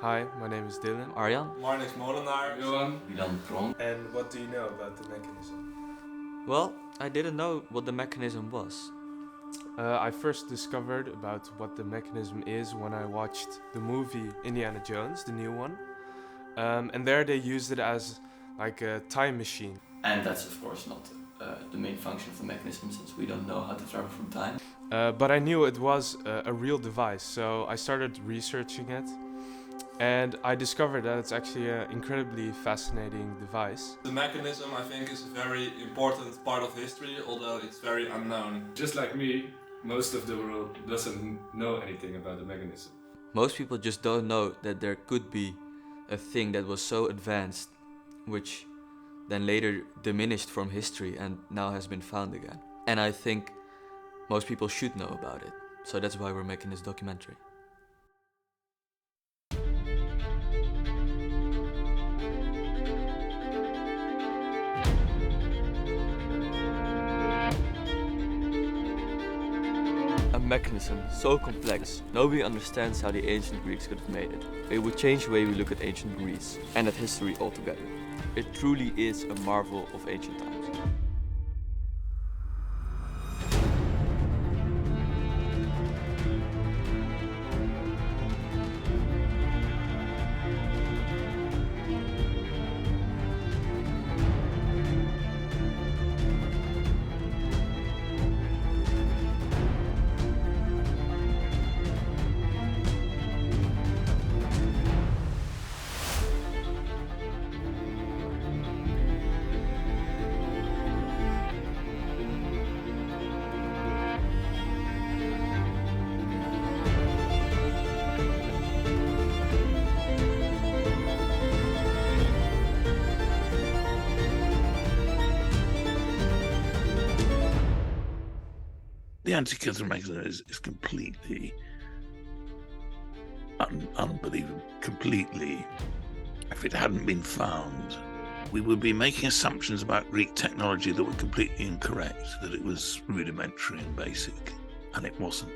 Hi, my name is Dylan. Arjan. Mine is Molenaar. Johan. And what do you know about the mechanism? Well, I didn't know what the mechanism was. I first discovered about what the mechanism is when I watched the movie Indiana Jones, the new one. And there they used it as like a time machine. And that's of course not the main function of the mechanism, since we don't know how to travel from time. But I knew it was a real device, so I started researching it. And I discovered that it's actually an incredibly fascinating device. The mechanism, I think, is a very important part of history, although it's very unknown. Just like me, most of the world doesn't know anything about the mechanism. Most people just don't know that there could be a thing that was so advanced, which then later diminished from history and now has been found again. And I think most people should know about it. So that's why we're making this documentary. A mechanism so complex, nobody understands how the ancient Greeks could have made it. It would change the way we look at ancient Greece and at history altogether. It truly is a marvel of ancient times. The Antikythera Mechanism is completely unbelievable. Completely, if it hadn't been found, we would be making assumptions about Greek technology that were completely incorrect, that it was rudimentary and basic, and it wasn't.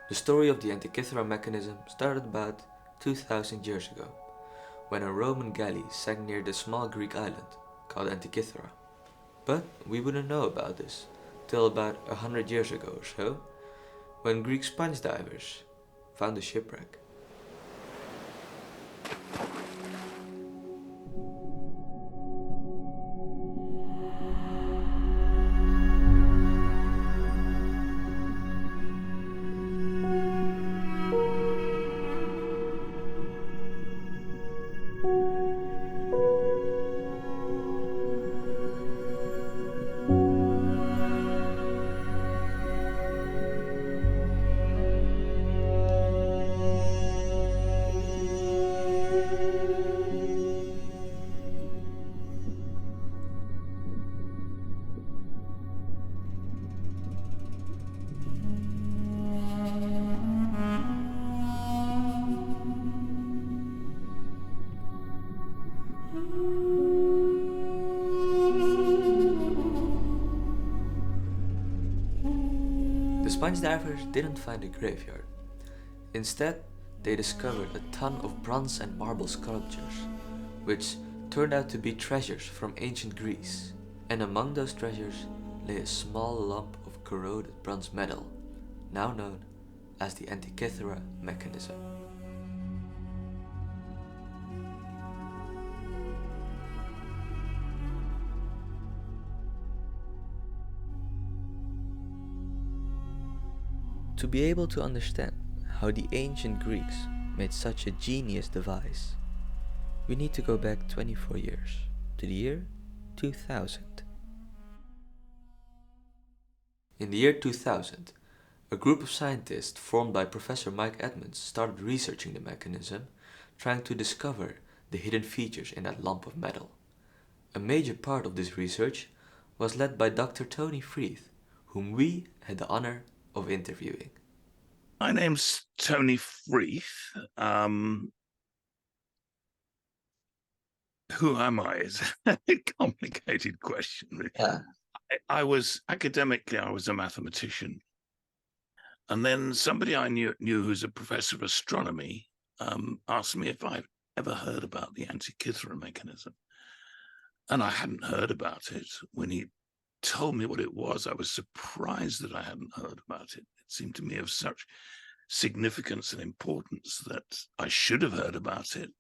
The story of the Antikythera Mechanism started about 2000 years ago, when a Roman galley sank near the small Greek island called Antikythera. But we wouldn't know about this till about 100 years ago or so, when Greek sponge divers found the shipwreck. The sponge divers didn't find a graveyard. Instead, they discovered a ton of bronze and marble sculptures, which turned out to be treasures from ancient Greece. And among those treasures lay a small lump of corroded bronze metal, now known as the Antikythera Mechanism. To be able to understand how the ancient Greeks made such a genius device, we need to go back 24 years, to the year 2000. In the year 2000, a group of scientists formed by Professor Mike Edmonds started researching the mechanism, trying to discover the hidden features in that lump of metal. A major part of this research was led by Dr. Tony Freeth, whom we had the honor of interviewing. My name's Tony Freeth. Who am I is a complicated question. Really. Yeah. I was a mathematician. And then somebody I knew who's a professor of astronomy asked me if I've ever heard about the Antikythera Mechanism. And I hadn't heard about it. When he told me what it was, I was surprised that I hadn't heard about it. It seemed to me of such significance and importance that I should have heard about it,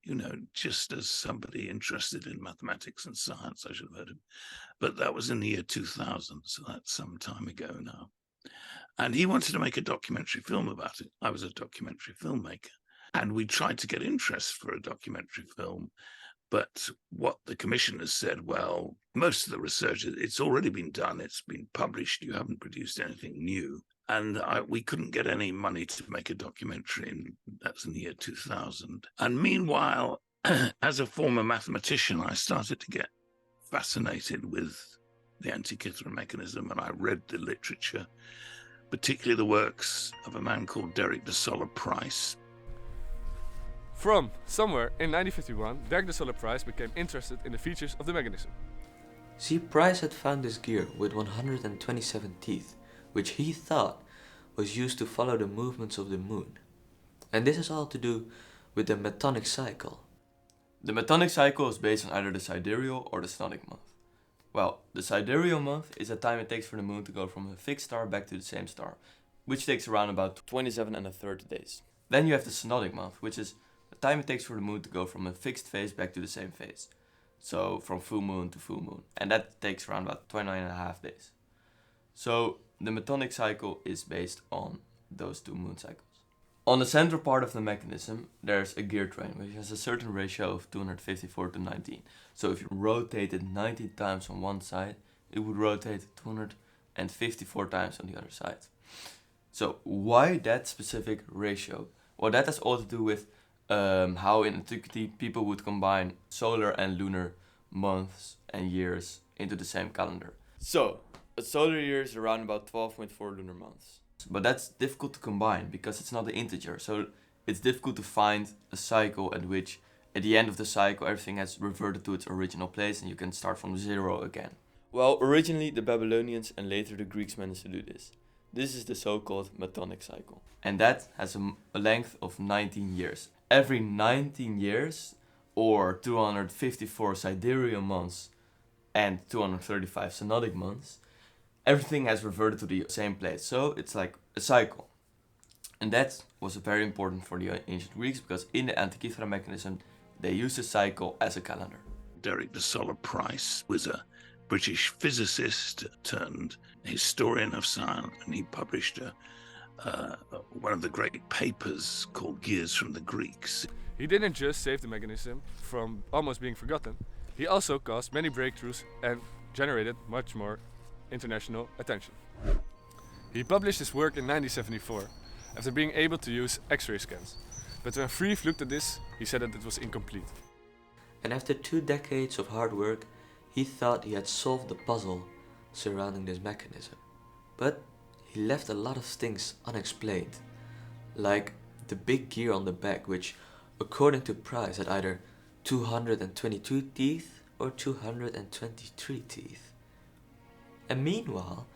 just as somebody interested in mathematics and science, I should have heard it. But that was in the year 2000, so that's some time ago now. And he wanted to make a documentary film about it. I was a documentary filmmaker. And we tried to get interest for a documentary film. But what the commissioners said, well, most of the research, it's already been done. It's been published. You haven't produced anything new. And we couldn't get any money to make a documentary. And that's in the year 2000. And meanwhile, as a former mathematician, I started to get fascinated with the Antikythera Mechanism. And I read the literature, particularly the works of a man called Derek de Solla Price. From somewhere in 1951, Derek de Solla Price became interested in the features of the mechanism. See, Price had found this gear with 127 teeth, which he thought was used to follow the movements of the moon. And this is all to do with the metonic cycle. The metonic cycle is based on either the sidereal or the synodic month. Well, the sidereal month is the time it takes for the moon to go from a fixed star back to the same star, which takes around about 27 1/3 days. Then you have the synodic month, which is the time it takes for the moon to go from a fixed phase back to the same phase. So from full moon to full moon. And that takes around about 29.5 days. So the metonic cycle is based on those two moon cycles. On the central part of the mechanism, there's a gear train, which has a certain ratio of 254 to 19. So if you rotate it 19 times on one side, it would rotate 254 times on the other side. So why that specific ratio? Well, that has all to do with how in antiquity people would combine solar and lunar months and years into the same calendar. So a solar year is around about 12.4 lunar months. But that's difficult to combine because it's not an integer. So it's difficult to find a cycle at which at the end of the cycle everything has reverted to its original place and you can start from zero again. Well, originally the Babylonians and later the Greeks managed to do this. This is the so-called metonic cycle. And that has a length of 19 years. Every 19 years, or 254 sidereal months and 235 synodic months, everything has reverted to the same place. So it's like a cycle. And that was very important for the ancient Greeks because in the Antikythera Mechanism, they used a cycle as a calendar. Derek de Solla Price was a British physicist turned historian of science, and he published one of the great papers called Gears from the Greeks. He didn't just save the mechanism from almost being forgotten, he also caused many breakthroughs and generated much more international attention. He published his work in 1974 after being able to use X-ray scans. But when Freeth looked at this, he said that it was incomplete. And after 2 decades of hard work, he thought he had solved the puzzle surrounding this mechanism. But he left a lot of things unexplained, like the big gear on the back, which, according to Price, had either 222 teeth or 223 teeth. And meanwhile,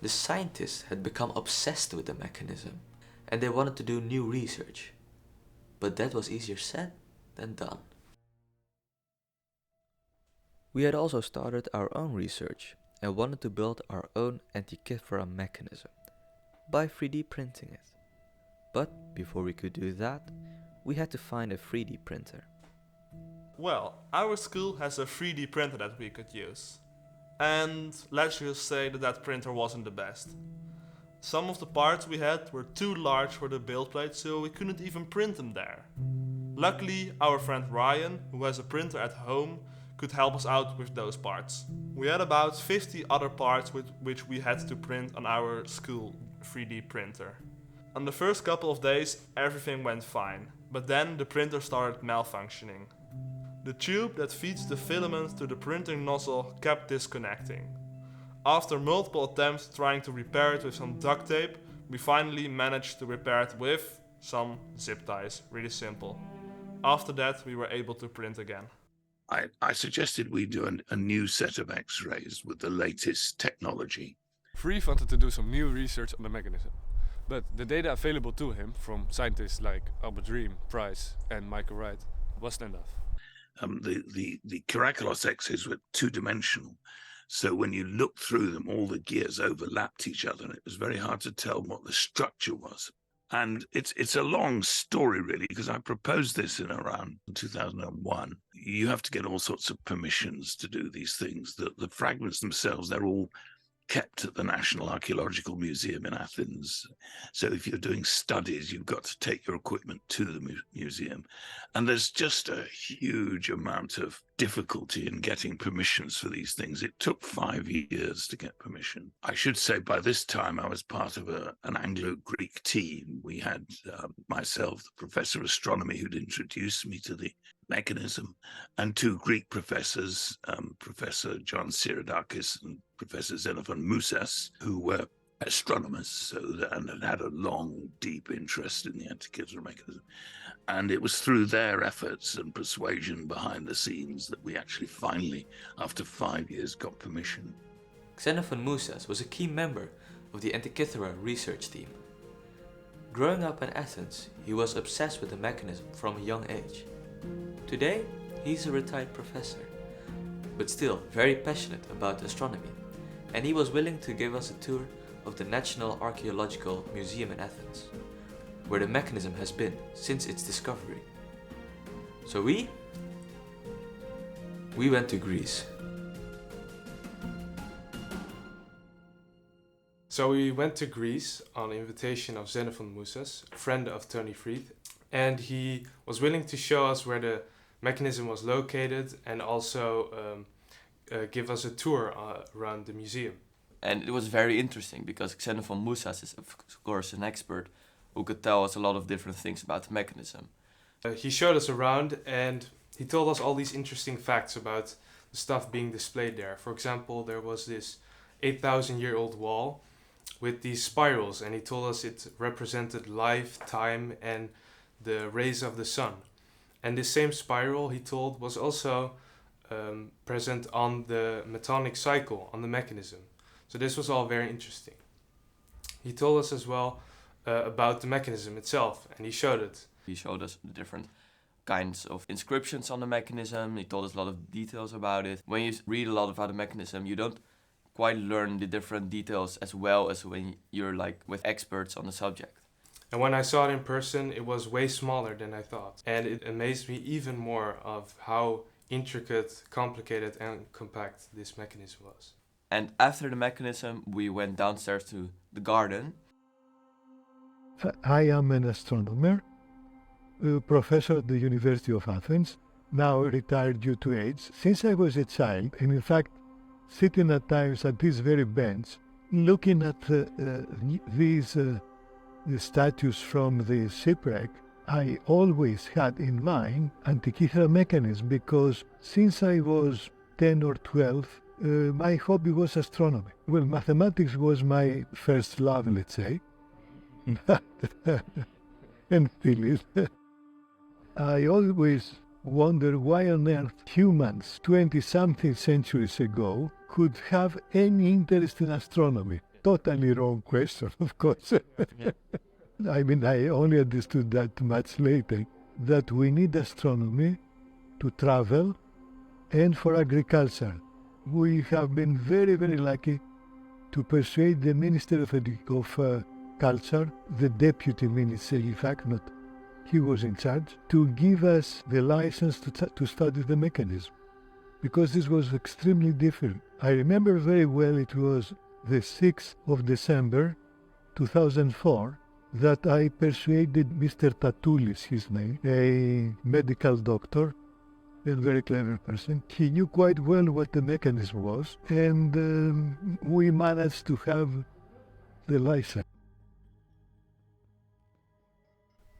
the scientists had become obsessed with the mechanism, and they wanted to do new research. But that was easier said than done. We had also started our own research and wanted to build our own Antikythera mechanism by 3D printing it. But before we could do that, we had to find a 3D printer. Well, our school has a 3D printer that we could use. And let's just say that printer wasn't the best. Some of the parts we had were too large for the build plate, so we couldn't even print them there. Luckily, our friend Ryan, who has a printer at home, could help us out with those parts. We had about 50 other parts which we had to print on our school 3D printer. On the first couple of days, everything went fine, but then the printer started malfunctioning. The tube that feeds the filament to the printing nozzle kept disconnecting. After multiple attempts trying to repair it with some duct tape, we finally managed to repair it with some zip ties, really simple. After that, we were able to print again. I suggested we do a new set of X-rays with the latest technology. Freeth wanted to do some new research on the mechanism, but the data available to him from scientists like Albert Ream, Price and Michael Wright wasn't enough. The Caracolos X's were two-dimensional, so when you looked through them, all the gears overlapped each other, and it was very hard to tell what the structure was. And it's a long story, really, because I proposed this in around 2001. You have to get all sorts of permissions to do these things. The fragments themselves, they're all kept at the National Archaeological Museum in Athens. So if you're doing studies, you've got to take your equipment to the museum. And there's just a huge amount of difficulty in getting permissions for these things. It took 5 years to get permission. I should say by this time I was part of an Anglo-Greek team. We had myself, the professor of astronomy who'd introduced me to the mechanism, and two Greek professors, Professor John Cyridakis and Professor Xenophon Moussas, who were astronomers and had a long, deep interest in the Antikythera Mechanism. And it was through their efforts and persuasion behind the scenes that we actually finally, after 5 years, got permission. Xenophon Moussas was a key member of the Antikythera research team. Growing up in Athens, he was obsessed with the mechanism from a young age. Today, he's a retired professor, but still very passionate about astronomy, and he was willing to give us a tour of the National Archaeological Museum in Athens, where the mechanism has been since its discovery. So we went to Greece. So we went to Greece on invitation of Xenophon Moussas, a friend of Tony Freeth, and he was willing to show us where the mechanism was located and also give us a tour around the museum. And it was very interesting because Xenophon Moussas is of course an expert who could tell us a lot of different things about the mechanism. He showed us around and he told us all these interesting facts about the stuff being displayed there. For example, there was this 8,000-year-old wall with these spirals, and he told us it represented life, time, and the rays of the sun. And this same spiral, he told, was also present on the metonic cycle, on the mechanism. So this was all very interesting. He told us as well about the mechanism itself, and he showed it. He showed us the different kinds of inscriptions on the mechanism. He told us a lot of details about it. When you read a lot about the mechanism, you don't quite learn the different details as well as when you're like with experts on the subject. And when I saw it in person, it was way smaller than I thought. And it amazed me even more of how intricate, complicated, and compact this mechanism was. And after the mechanism, we went downstairs to the garden. I am an astronomer, a professor at the University of Athens, now retired due to age. Since I was a child, and in fact, sitting at times at this very bench, looking at these statues from the shipwreck, I always had in mind Antikythera Mechanism, because since I was 10 or 12, my hobby was astronomy. Well, mathematics was my first love, let's say, and still is. I always wonder why on earth humans 20-something centuries ago could have any interest in astronomy. Totally wrong question, of course. Yeah. I mean, I only understood that much later, that we need astronomy to travel and for agriculture. We have been very, very lucky to persuade the Minister of Culture, the Deputy Minister, in fact, not he was in charge, to give us the license to study the mechanism, because this was extremely different. I remember very well it was the 6th of December 2004 that I persuaded Mr. Tatoulis, his name, a medical doctor, a very clever person. He knew quite well what the mechanism was, and we managed to have the license.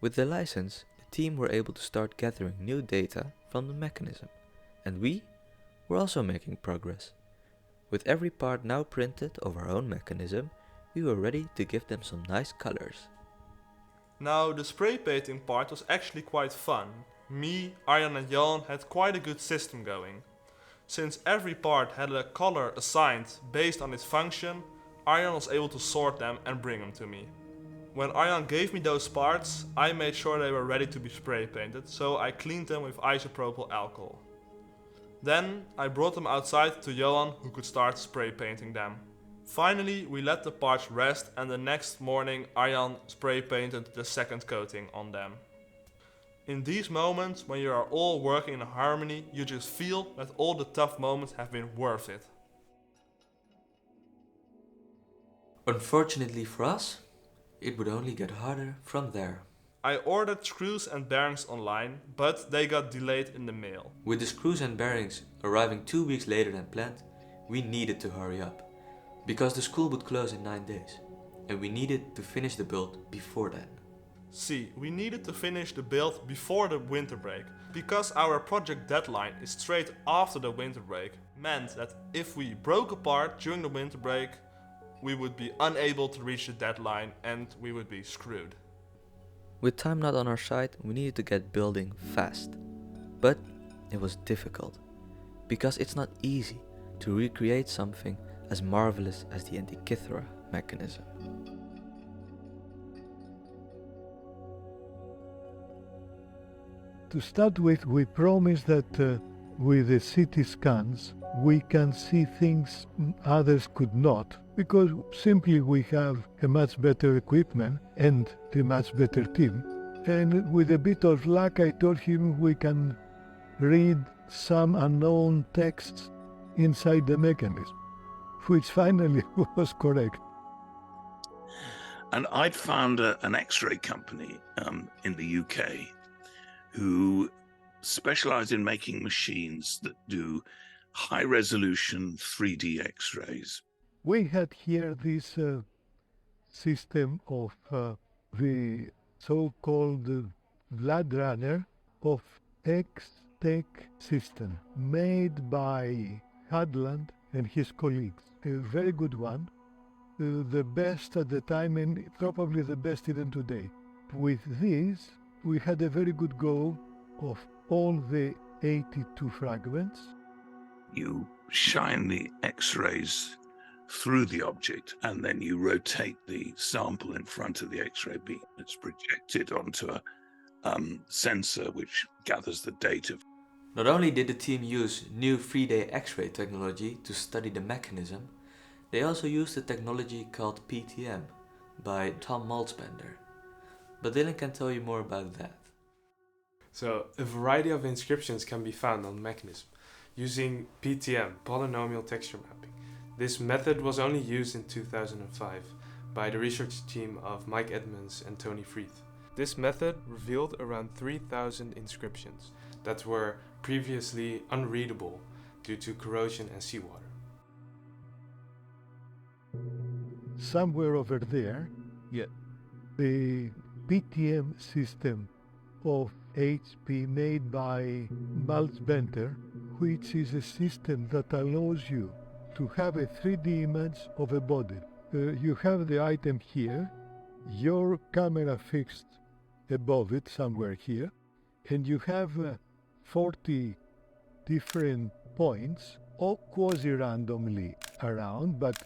With the license, the team were able to start gathering new data from the mechanism, and we were also making progress. With every part now printed of our own mechanism, we were ready to give them some nice colors. Now, the spray painting part was actually quite fun. Me, Arjan and Johan had quite a good system going. Since every part had a color assigned based on its function, Arjan was able to sort them and bring them to me. When Arjan gave me those parts, I made sure they were ready to be spray painted, so I cleaned them with isopropyl alcohol. Then I brought them outside to Johan, who could start spray painting them. Finally, we let the parts rest, and the next morning Arjan spray painted the second coating on them. In these moments, when you are all working in harmony, you just feel that all the tough moments have been worth it. Unfortunately for us, it would only get harder from there. I ordered screws and bearings online, but they got delayed in the mail. With the screws and bearings arriving 2 weeks later than planned, we needed to hurry up. Because the school would close in 9 days, and we needed to finish the build before then. See, we needed to finish the build before the winter break, because our project deadline is straight after the winter break, meant that if we broke apart during the winter break, we would be unable to reach the deadline and we would be screwed. With time not on our side, we needed to get building fast. But it was difficult, because it's not easy to recreate something as marvelous as the Antikythera Mechanism. To start with, we promise that with the CT scans we can see things others could not, because simply we have a much better equipment and a much better team. And with a bit of luck, I told him we can read some unknown texts inside the mechanism, which finally was correct. And I'd found an X-ray company in the UK who specialize in making machines that do high-resolution 3D X-rays. We had here this system of the so-called blood runner of X-Tech system, made by Hadland and his colleagues. A very good one, the best at the time and probably the best even today. With this, we had a very good go of all the 82 fragments. You shine the X-rays through the object and then you rotate the sample in front of the X-ray beam. It's projected onto a sensor which gathers the data. Not only did the team use new 3D X-ray technology to study the mechanism, they also used a technology called PTM by Tom Maltzbender. But Dylan can tell you more about that. So, a variety of inscriptions can be found on the mechanism using PTM, polynomial texture mapping. This method was only used in 2005 by the research team of Mike Edmonds and Tony Freeth. This method revealed around 3,000 inscriptions that were previously unreadable due to corrosion and seawater. Somewhere over there, the PTM system of HP made by Maltzbender, which is a system that allows you to have a 3D image of a body. You have the item here, your camera fixed above it somewhere here, and you have 40 different points, all quasi-randomly around, but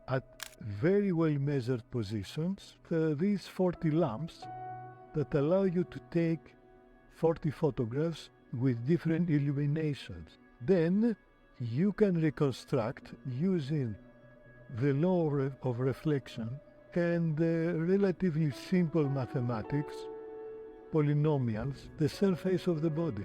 at very well measured positions. These 40 lamps that allow you to take 40 photographs with different illuminations. Then you can reconstruct using the law of reflection and relatively simple mathematics, polynomials, the surface of the body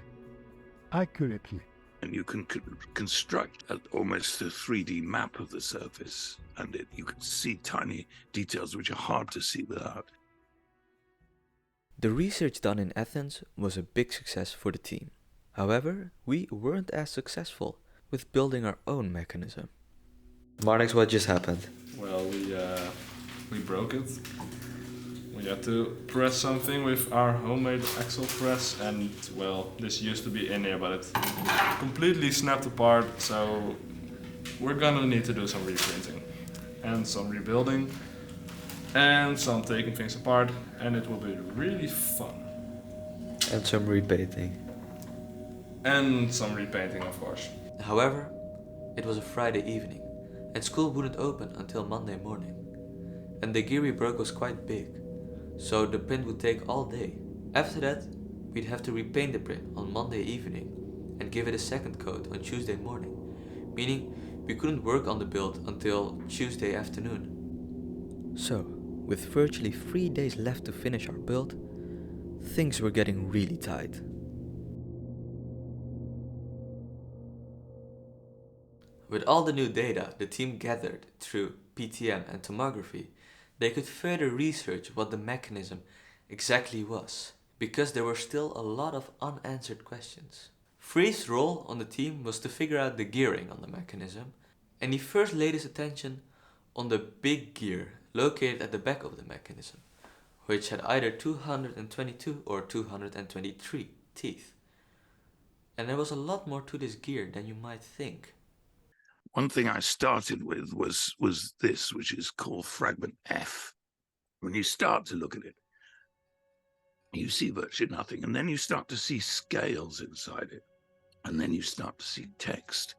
accurately. And you can construct almost a 3D map of the surface, and you can see tiny details which are hard to see without. The research done in Athens was a big success for the team. However, we weren't as successful with building our own mechanism. Marnix, what just happened? Well, we broke it. We had to press something with our homemade axle press, and well, this used to be in here, but it completely snapped apart, so we're gonna need to do some reprinting and some rebuilding and some taking things apart, and it will be really fun. And some repainting. And some repainting, of course. However, it was a Friday evening, and school wouldn't open until Monday morning. And the gear we broke was quite big, so the print would take all day. After that, we'd have to repaint the print on Monday evening and give it a second coat on Tuesday morning, meaning we couldn't work on the build until Tuesday afternoon. So, with virtually 3 days left to finish our build, things were getting really tight. With all the new data the team gathered through PTM and tomography, they could further research what the mechanism exactly was, because there were still a lot of unanswered questions. Freeth's role on the team was to figure out the gearing on the mechanism, and he first laid his attention on the big gear located at the back of the mechanism, which had either 222 or 223 teeth. And there was a lot more to this gear than you might think. One thing I started with was this, which is called fragment F. When you start to look at it, you see virtually nothing, and then you start to see scales inside it, and then you start to see text,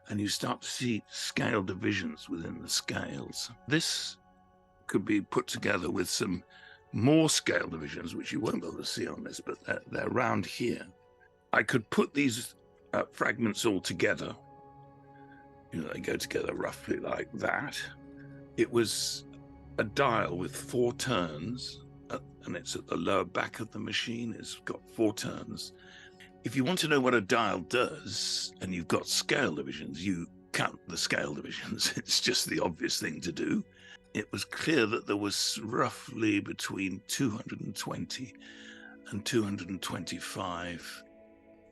and you start to see scale divisions within the scales. This could be put together with some more scale divisions, which you won't be able to see on this, but they're around here. I could put these fragments all together. You know, they go together roughly like that. It was a dial with 4 turns, and it's at the lower back of the machine. It's got 4 turns. If you want to know what a dial does, and you've got scale divisions, you count the scale divisions. It's just the obvious thing to do. It was clear that there was roughly between 220 and 225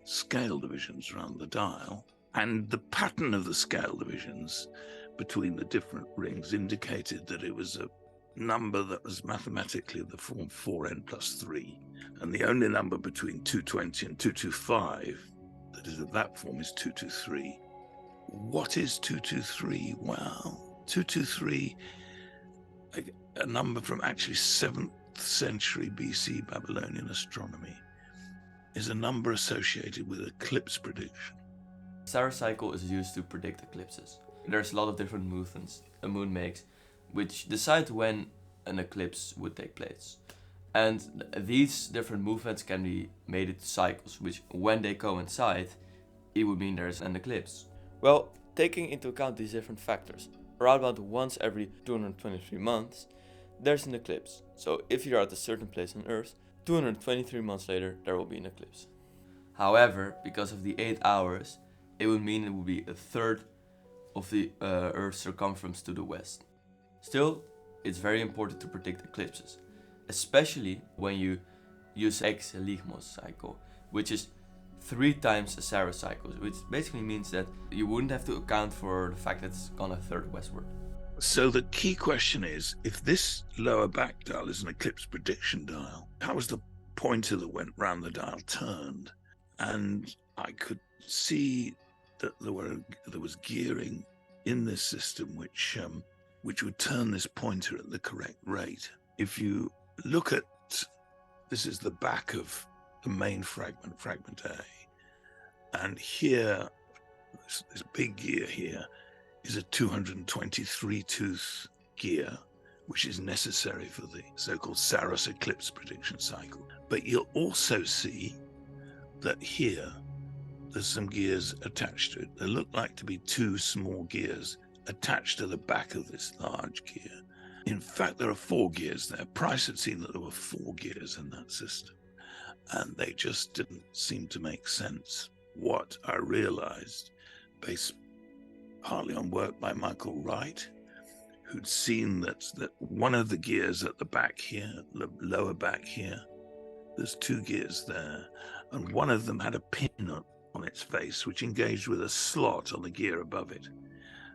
scale divisions around the dial. And the pattern of the scale divisions between the different rings indicated that it was a number that was mathematically of the form 4n plus 3. And the only number between 220 and 225 that is of that form is 223. What is 223? Well, 223, a number from actually 7th century BC Babylonian astronomy, is a number associated with eclipse prediction. Star cycle is used to predict eclipses. There's a lot of different movements a moon makes, which decide when an eclipse would take place. And these different movements can be made into cycles, which when they coincide, it would mean there's an eclipse. Well, taking into account these different factors, around about once every 223 months, there's an eclipse. So if you're at a certain place on Earth, 223 months later, there will be an eclipse. However, because of the 8 hours, it would mean it would be a third of the Earth's circumference to the west. Still, it's very important to predict eclipses, especially when you use Xenophon cycle, which is 3 times a Saros cycle, which basically means that you wouldn't have to account for the fact that it's gone a third westward. So the key question is, if this lower back dial is an eclipse prediction dial, how was the pointer that went round the dial turned? And I could see that there was gearing in this system which would turn this pointer at the correct rate. If you look at, this is the back of the main fragment, fragment A, and here, this big gear here is a 223 tooth gear, which is necessary for the so-called Saros eclipse prediction cycle. But you'll also see that here, there's some gears attached to it. They look like to be 2 small gears attached to the back of this large gear. In fact, there are 4 gears there. Price had seen that there were 4 gears in that system, and they just didn't seem to make sense. What I realized, based partly on work by Michael Wright, who'd seen that one of the gears at the back here, the lower back here, there's 2 gears there, and one of them had a pin on its face, which engaged with a slot on the gear above it.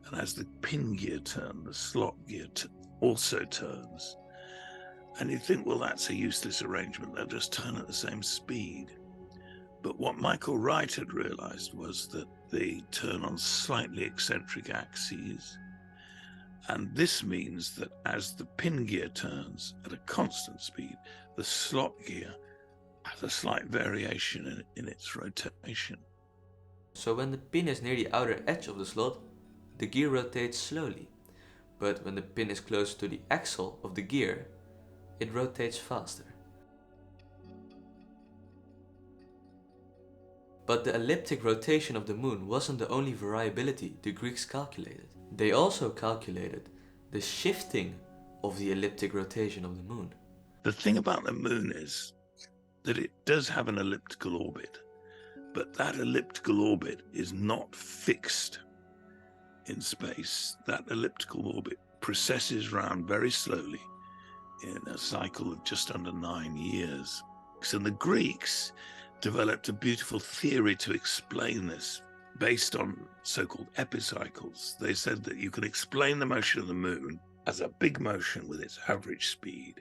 And as the pin gear turned, the slot gear also turns. And you'd think, well, that's a useless arrangement. They'll just turn at the same speed. But what Michael Wright had realized was that they turn on slightly eccentric axes. And this means that as the pin gear turns at a constant speed, the slot gear has a slight variation in its rotation. So when the pin is near the outer edge of the slot, the gear rotates slowly. But when the pin is close to the axle of the gear, it rotates faster. But the elliptic rotation of the moon wasn't the only variability the Greeks calculated. They also calculated the shifting of the elliptic rotation of the moon. The thing about the moon is that it does have an elliptical orbit, but that elliptical orbit is not fixed in space. That elliptical orbit precesses round very slowly in a cycle of just under 9 years. So the Greeks developed a beautiful theory to explain this based on so-called epicycles. They said that you can explain the motion of the moon as a big motion with its average speed,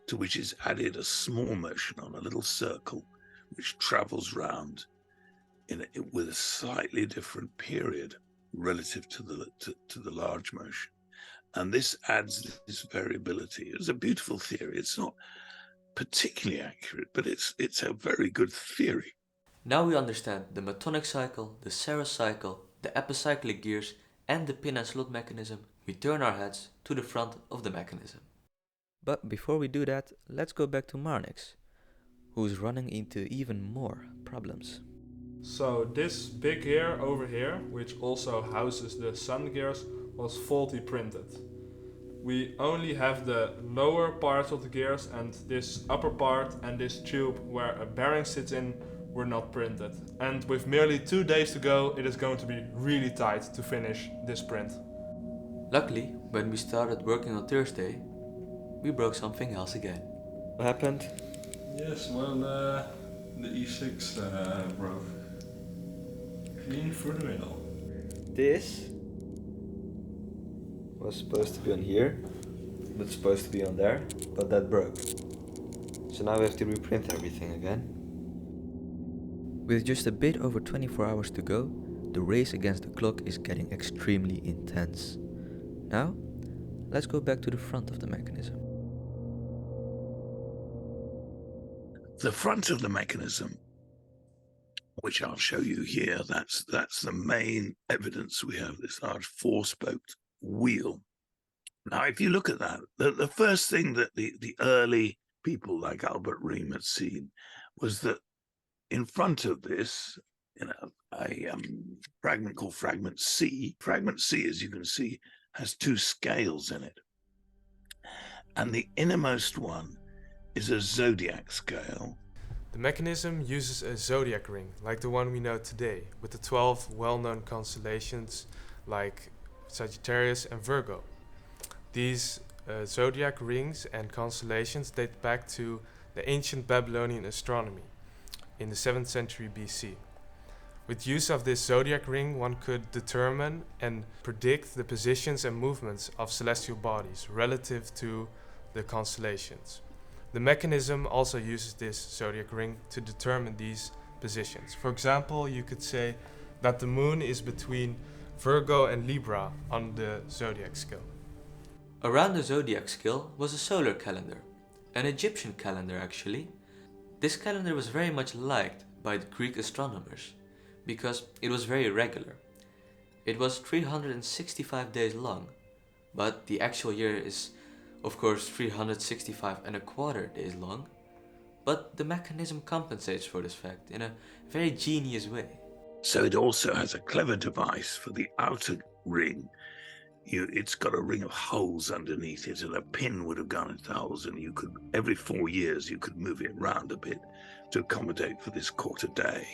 to which is added a small motion on a little circle which travels round with a slightly different period relative to the large motion. And this adds this variability. It's a beautiful theory. It's not particularly accurate, but it's a very good theory. Now we understand the Metonic cycle, the Saros cycle, the epicyclic gears, and the pin and slot mechanism. We turn our heads to the front of the mechanism. But before we do that, let's go back to Marnix, who's running into even more problems. So this big gear over here, which also houses the sun gears, was faulty printed. We only have the lower parts of the gears, and this upper part and this tube where a bearing sits in were not printed. And with merely 2 days to go, it is going to be really tight to finish this print. Luckily, when we started working on Thursday, we broke something else again. What happened? Yes, well, the E6 broke. Clean through the middle. This was supposed to be on here, but supposed to be on there, but that broke. So now we have to reprint everything again. With just a bit over 24 hours to go, the race against the clock is getting extremely intense. Now, let's go back to the front of the mechanism. The front of the mechanism, which I'll show you here, that's the main evidence we have, this large 4-spoked wheel. Now, if you look at that, the first thing that the early people like Albert Riem had seen was that in front of this, a fragment called fragment C. Fragment C, as you can see, has 2 scales in it. And the innermost one is a zodiac scale. The mechanism uses a zodiac ring, like the one we know today, with the 12 well-known constellations like Sagittarius and Virgo. These zodiac rings and constellations date back to the ancient Babylonian astronomy in the 7th century BC. With use of this zodiac ring, one could determine and predict the positions and movements of celestial bodies relative to the constellations. The mechanism also uses this zodiac ring to determine these positions. For example, you could say that the moon is between Virgo and Libra on the zodiac scale. Around the zodiac scale was a solar calendar, an Egyptian calendar actually. This calendar was very much liked by the Greek astronomers because it was very regular. It was 365 days long, but the actual year is of course 365.25 days long, but the mechanism compensates for this fact in a very genius way. So it also has a clever device for the outer ring. It's got a ring of holes underneath it, and a pin would have gone into holes, and you could, every 4 years, you could move it round a bit to accommodate for this quarter day.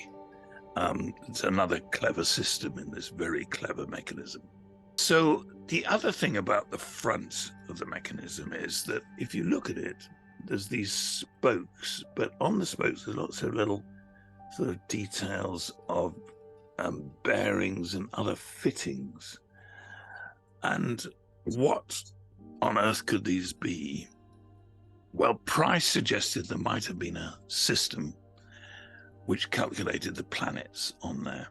It's another clever system in this very clever mechanism. So the other thing about the front of the mechanism is that if you look at it, there's these spokes, but on the spokes there's lots of little sort of details of bearings and other fittings. And what on earth could these be? Well, Price suggested there might have been a system which calculated the planets on there.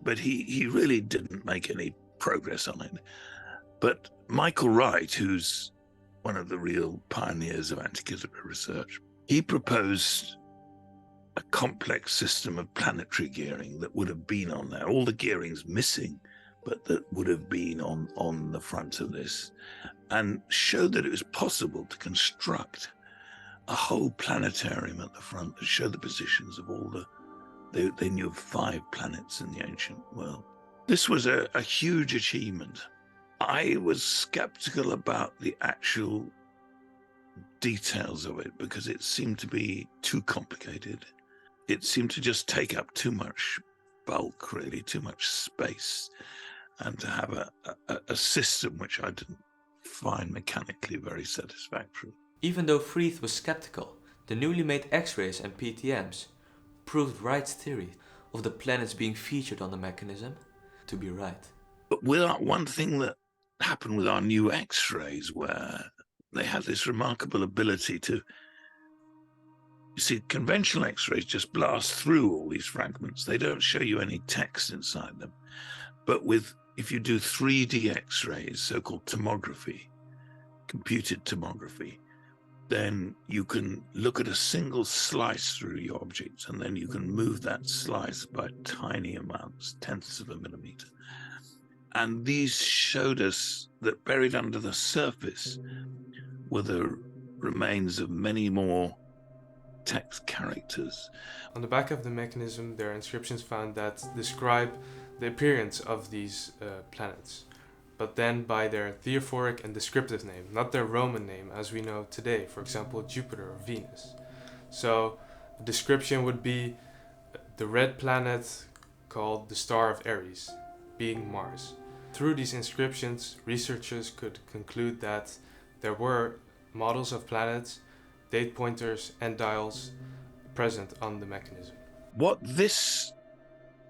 but he really didn't make any progress on it. But Michael Wright, who's one of the real pioneers of Antikythera research, he proposed a complex system of planetary gearing that would have been on there. All the gearing's missing, but that would have been on the front of this, and showed that it was possible to construct a whole planetarium at the front that showed the positions of all they knew of 5 planets in the ancient world. This was a huge achievement. I was skeptical about the actual details of it because it seemed to be too complicated. It seemed to just take up too much bulk, really, too much space, and to have a system which I didn't find mechanically very satisfactory. Even though Freeth was skeptical, the newly made X-rays and PTMs proved Wright's theory of the planets being featured on the mechanism to be right. But without one thing that happened with our new X-rays, where they had this remarkable ability to, you see, conventional X-rays just blast through all these fragments. They don't show you any text inside them. But if you do 3D X-rays, so-called tomography, computed tomography, then you can look at a single slice through your objects, and then you can move that slice by tiny amounts, tenths of a millimeter. And these showed us that buried under the surface were the remains of many more text characters. On the back of the mechanism, there are inscriptions found that describe the appearance of these planets, but then by their theophoric and descriptive name, not their Roman name as we know today, for example, Jupiter or Venus. So the description would be the red planet called the Star of Aries, being Mars. Through these inscriptions, researchers could conclude that there were models of planets, date pointers, and dials present on the mechanism. What this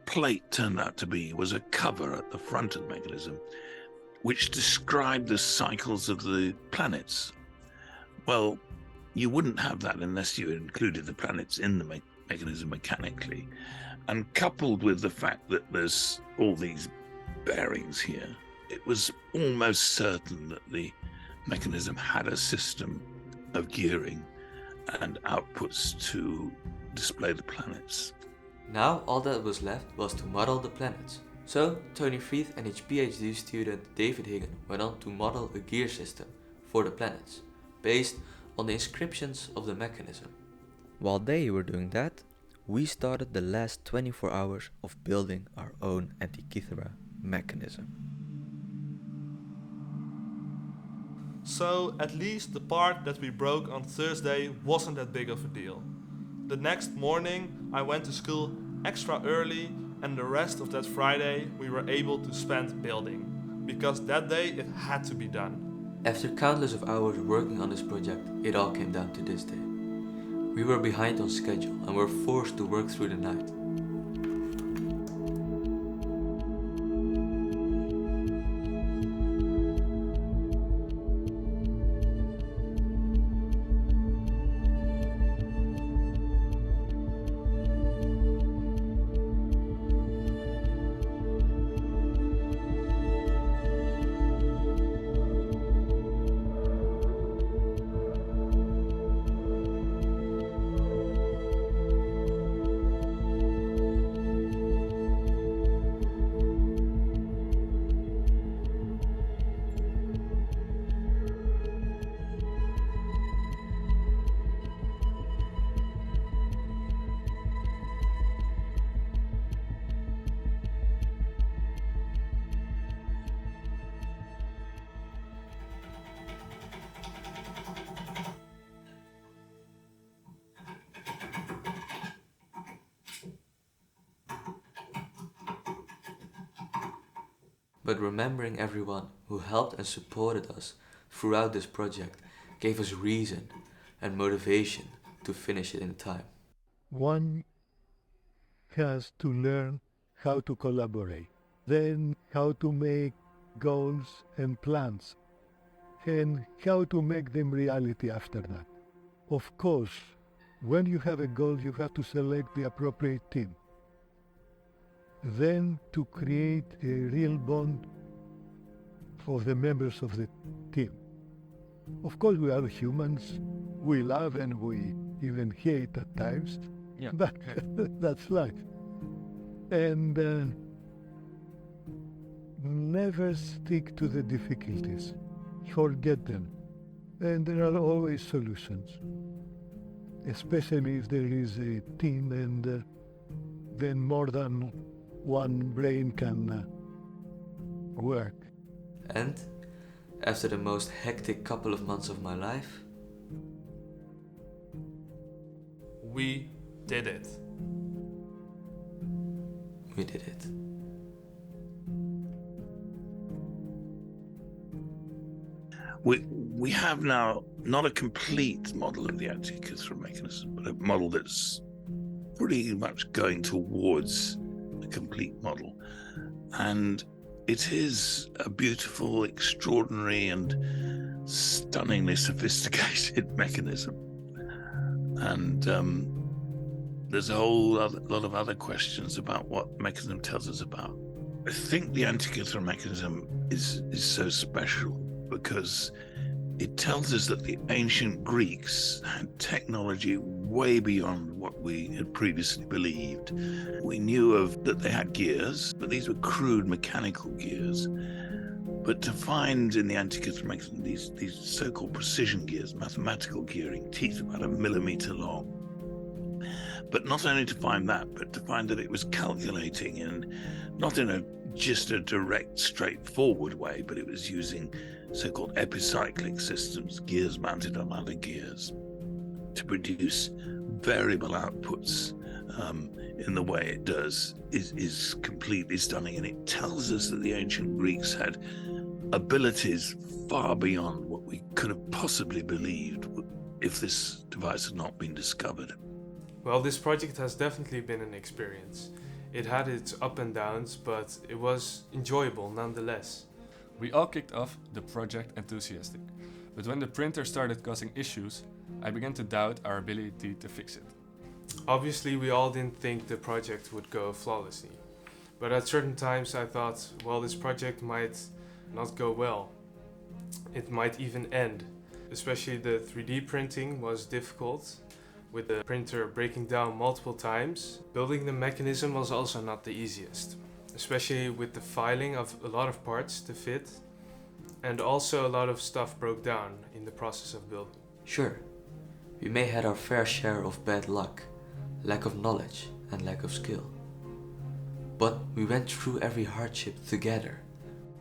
plate turned out to be was a cover at the front of the mechanism which described the cycles of the planets. Well, you wouldn't have that unless you included the planets in the mechanism mechanically. And coupled with the fact that there's all these bearings here, it was almost certain that the mechanism had a system of gearing and outputs to display the planets. Now all that was left was to model the planets. So Tony Freeth and his PhD student David Higgin went on to model a gear system for the planets, based on the inscriptions of the mechanism. While they were doing that, we started the last 24 hours of building our own Antikythera mechanism. So at least the part that we broke on Thursday wasn't that big of a deal. The next morning I went to school extra early, and the rest of that Friday we were able to spend building, because that day it had to be done. After countless of hours working on this project, it all came down to this day. We were behind on schedule and were forced to work through the night. But remembering everyone who helped and supported us throughout this project gave us reason and motivation to finish it in time. One has to learn how to collaborate, then how to make goals and plans, and how to make them reality after that. Of course, when you have a goal, you have to select the appropriate team. then to create a real bond for the members of the team. Of course, we are humans. We love and we even hate at times. Yeah. But that's life. And never stick to the difficulties. Forget them. And there are always solutions. Especially if there is a team and then more than one brain can work. And after the most hectic couple of months of my life, We did it. we did it. We have now not a complete model of the Antikythera mechanism, but a model that's pretty much going towards a complete model. And it is a beautiful, extraordinary, and stunningly sophisticated mechanism. And there's a whole lot of other questions about what mechanism tells us about. I think the Antikythera mechanism is so special because it tells us that the ancient Greeks had technology way beyond what we had previously believed. We knew that they had gears, but these were crude mechanical gears. But to find in the Antikythera mechanism these so-called precision gears, mathematical gearing, teeth about 1 millimeter long. But not only to find that, but to find that it was calculating, and not in just a direct, straightforward way, but it was using so-called epicyclic systems, gears mounted on other gears, to produce variable outputs in the way it does is completely stunning. And it tells us that the ancient Greeks had abilities far beyond what we could have possibly believed if this device had not been discovered. Well, this project has definitely been an experience. It had its up and downs, but it was enjoyable nonetheless. We all kicked off the project enthusiastic, but when the printer started causing issues, I began to doubt our ability to fix it. Obviously, we all didn't think the project would go flawlessly, but at certain times I thought, well, this project might not go well. It might even end. Especially the 3D printing was difficult, with the printer breaking down multiple times. Building the mechanism was also not the easiest, especially with the filing of a lot of parts to fit, and also a lot of stuff broke down in the process of building. Sure, we may had our fair share of bad luck, lack of knowledge and lack of skill. But we went through every hardship together.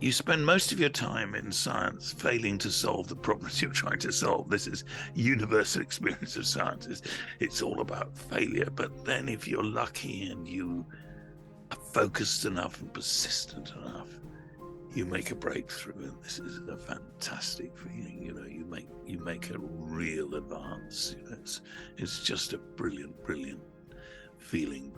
You spend most of your time in science failing to solve the problems you're trying to solve. This is universal experience of science. It's all about failure. But then if you're lucky and you are focused enough and persistent enough, you make a breakthrough. And this is a fantastic feeling. You make a real advance. It's just a brilliant feeling.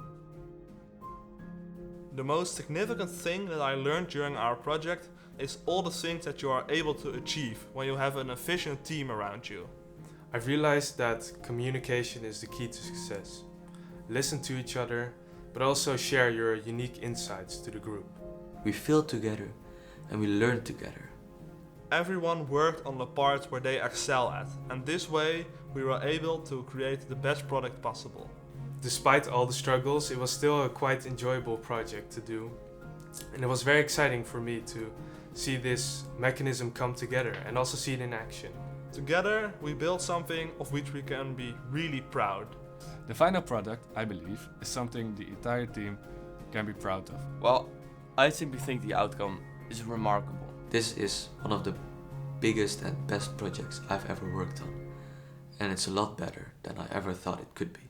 The most significant thing that I learned during our project is all the things that you are able to achieve when you have an efficient team around you. I've realized that communication is the key to success. Listen to each other, but also share your unique insights to the group. We failed together and we learned together. Everyone worked on the parts where they excel at, and this way we were able to create the best product possible. Despite all the struggles, it was still a quite enjoyable project to do, and it was very exciting for me to see this mechanism come together and also see it in action. Together we built something of which we can be really proud. The final product, I believe, is something the entire team can be proud of. Well, I simply think the outcome is remarkable. This is one of the biggest and best projects I've ever worked on, and it's a lot better than I ever thought it could be.